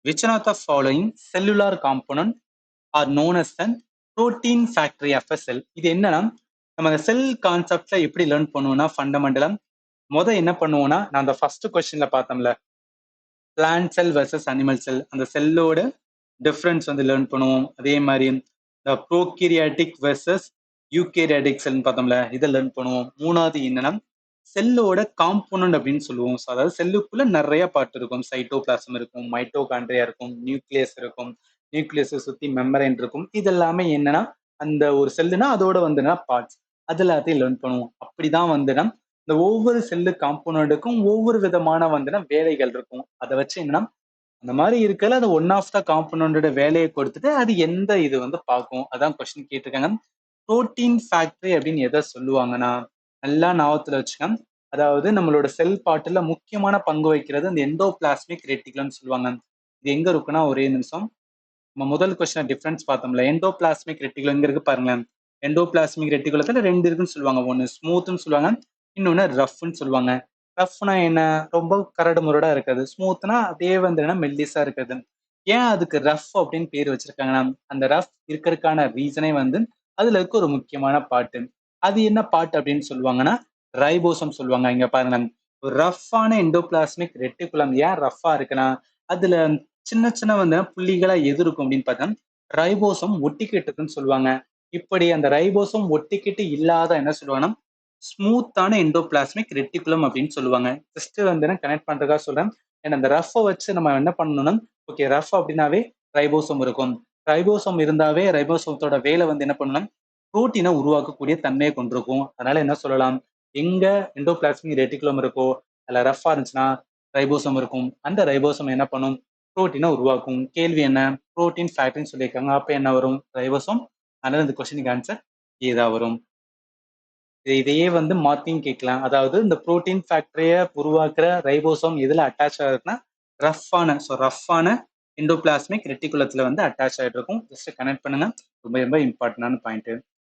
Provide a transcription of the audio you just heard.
Which one of the following cellular component are known as the protein factory of a cell? இது என்னன்னா நம்ம அந்த செல் கான்செப்ட்ல எப்படி லேர்ன் பண்ணுவோம்னா ஃபண்டமெண்டலா என்ன பண்ணுவோம்னா நான் அந்த ஃபர்ஸ்ட் கொஸ்டின்ல பார்த்தோம்ல பிளான்ட் செல் வெர்சஸ் அனிமல் செல் அந்த செல்லோட டிஃப்ரென்ஸ் வந்து லேர்ன் பண்ணுவோம். அதே மாதிரி இந்த ப்ரோகேரியாட்டிக் வெர்சஸ் யூகேரியாட்டிக் செல்னு பார்த்தோம்ல இதை லேர்ன் பண்ணுவோம். மூணாவது என்னன்னா செல்லோட காம்போனன்ட் அப்படின்னு சொல்லுவோம். அதாவது செல்லுக்குள்ள நிறைய பார்ட் இருக்கும். சைட்டோபிளாசம் இருக்கும், மைட்டோகாண்ட்ரியா இருக்கும், நியூக்ளியஸ் இருக்கும், நியூக்ளியஸை சுத்தி மெம்பரைன் இருக்கும். இது எல்லாமே என்னன்னா அந்த ஒரு செல்லுனா அதோட வந்துன்னா பார்ட்ஸ் அது எல்லாத்தையும் லேர்ன் பண்ணுவோம். அப்படிதான் வந்துன்னா இந்த ஒவ்வொரு செல்லு காம்போனண்ட்டுக்கும் ஒவ்வொரு விதமான வந்துன்னா வேலைகள் இருக்கும். அதை வச்சு என்னன்னா அந்த மாதிரி இருக்கல அது ஒன் ஆஃப் த காம்போனண்டோட வேலையை கொடுத்துட்டு அது எந்த இது வந்து பார்க்கும். அதான் கொஸ்டின் கேட்டிருக்காங்க. புரோட்டீன் ஃபேக்டரி அப்படின்னு எதை சொல்லுவாங்கன்னா நல்லா ஞாபகத்துல வச்சுக்கோங்க. அதாவது நம்மளோட செல் பாட்டுல முக்கியமான பங்கு வகிக்கிறது அந்த எண்டோபிளாஸ்மிக் ரெட்டிகுலம்னு சொல்லுவாங்க. இது எங்க இருக்குன்னா ஒரே நிமிஷம். நம்ம முதல் கொஸ்டின் டிஃபரன்ஸ் பார்த்தோம்ல எண்டோபிளாஸ்மிக் ரெட்டிகுலம் எங்க இருக்கு பாருங்களேன். எண்டோபிளாஸ்மிக் ரெட்டிகுலத்துல ரெண்டு இருக்குன்னு சொல்லுவாங்க. ஒன்னு ஸ்மூத்னு சொல்லுவாங்க, இன்னொன்னு ரஃப்னு சொல்லுவாங்க. ரஃப்னா என்ன, ரொம்ப கரடு முரடா இருக்குது. ஸ்மூத்னா அதே வந்து என்ன மெல்லிசா இருக்குது. ஏன் அதுக்கு ரஃப் அப்படின்னு பேர் வச்சிருக்காங்கன்னா அந்த ரஃப் இருக்கிறதுக்கான ரீசனே வந்து அதுல இருக்க ஒரு முக்கியமான பாட்டு. அது என்ன பாட்டு அப்படின்னு சொல்லுவாங்கன்னா ரைபோசம் சொல்லுவாங்க. இங்க பாருங்க, ஒரு ரஃப்பான எண்டோபிளாஸ்மிக் ரெட்டிகுலம் ஏன் ரஃப்பா இருக்குன்னா அதுல சின்ன சின்ன வந்து புள்ளிகளா எது இருக்கும் அப்படின்னு பார்த்தா ரைபோசம் ஒட்டிக்கிட்டு இருக்குன்னு சொல்லுவாங்க. இப்படி அந்த ரைபோசம் ஒட்டிக்கிட்டு இல்லாத என்ன சொல்லுவாங்கன்னா ஸ்மூத்தான எண்டோபிளாஸ்மிக் ரெட்டிகுலம் அப்படின்னு சொல்லுவாங்க. ஜஸ்ட் வந்து கனெக்ட் பண்றதா சொல்றேன். ஏன்னா அந்த ரஃபை வச்சு நம்ம என்ன பண்ணணும்னா ஓகே ரஃப் அப்படின்னாவே ரைபோசம் இருக்கும். ரைபோசம் இருந்தாவே ரைபோசத்தோட வேலை வந்து என்ன பண்ணணும், புரோட்டீனை உருவாக்கக்கூடிய தன்மையை கொண்டிருக்கும். அதனால என்ன சொல்லலாம், எங்க எண்டோபிளாஸ்மிக் ரெட்டிகுலம் இருக்கோ அதுல ரஃபா இருந்துச்சுன்னா ரைபோசம் இருக்கும். அந்த ரைபோசம் என்ன பண்ணும், புரோட்டீனை உருவாக்கும். கேள்வி என்ன, புரோட்டீன் ஃபேக்டரின்னு சொல்லியிருக்காங்க. அப்ப என்ன வரும், ரைபோசம். அதனால இந்த கொஸ்டினுக்கு ஆன்சர் ஏதா வரும். இதையே வந்து மார்க்கிங் கேட்கலாம். அதாவது இந்த புரோட்டீன் ஃபேக்டரியை உருவாக்குற ரைபோசோம் எதுல அட்டாச் ஆகுதுன்னா ரஃப்பான எண்டோபிளாஸ்மிக் ரெட்டிகுலத்துல வந்து அட்டாச் ஆகிட்டு இருக்கும். ஜஸ்ட் கனெக்ட் பண்ணுங்க. ரொம்ப ரொம்ப இம்பார்ட்டன்டான பாயிண்ட்.